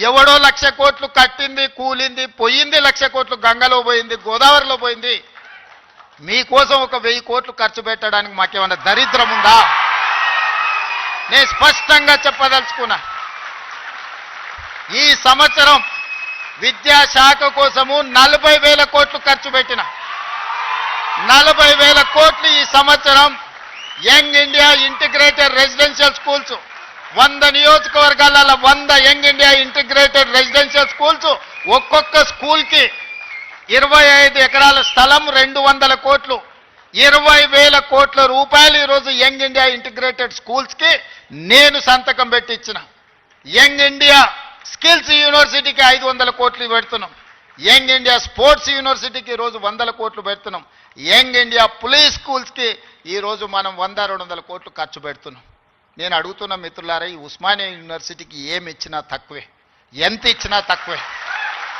ఎవడో 1,00,000 కోట్లు కట్టింది, కూలింది, పోయింది, 1,00,000 కోట్లు గంగలో పోయింది, గోదావరిలో పోయింది. మీకోసం ఒక 1000 కోట్లు ఖర్చు పెట్టడానికి మాకేమన్నా దరిద్రం ఉందా? నేను స్పష్టంగా చెప్పదలుచుకున్నా. ఈ సంవత్సరం విద్యాశాఖ కోసము 40,000 కోట్లు ఖర్చు పెట్టిన. 40,000 కోట్లు ఈ సంవత్సరం young India integrated residential schools 100 నియోజకవర్గాలలో 100 young India integrated residential schools, ఒక్కొక్క స్కూల్కి 25 ఎకరాల స్థలం, 200 కోట్లు, 20,000 కోట్ల రూపాయలు ఈరోజు యంగ్ ఇండియా ఇంటిగ్రేటెడ్ స్కూల్స్కి నేను సంతకం పెట్టి ఇచ్చిన. యంగ్ ఇండియా స్కిల్స్ యూనివర్సిటీకి 500 కోట్లు పెడుతున్నాం. యంగ్ ఇండియా స్పోర్ట్స్ యూనివర్సిటీకి ఈరోజు 100 కోట్లు పెడుతున్నాం. యంగ్ ఇండియా పోలీస్ స్కూల్స్కి ఈరోజు మనం 100-200 కోట్లు ఖర్చు పెడుతున్నాం. నేను అడుగుతున్న మిత్రులారా, ఈ ఉస్మానియా యూనివర్సిటీకి ఏమి ఇచ్చినా తక్కువే, ఎంత ఇచ్చినా తక్కువే.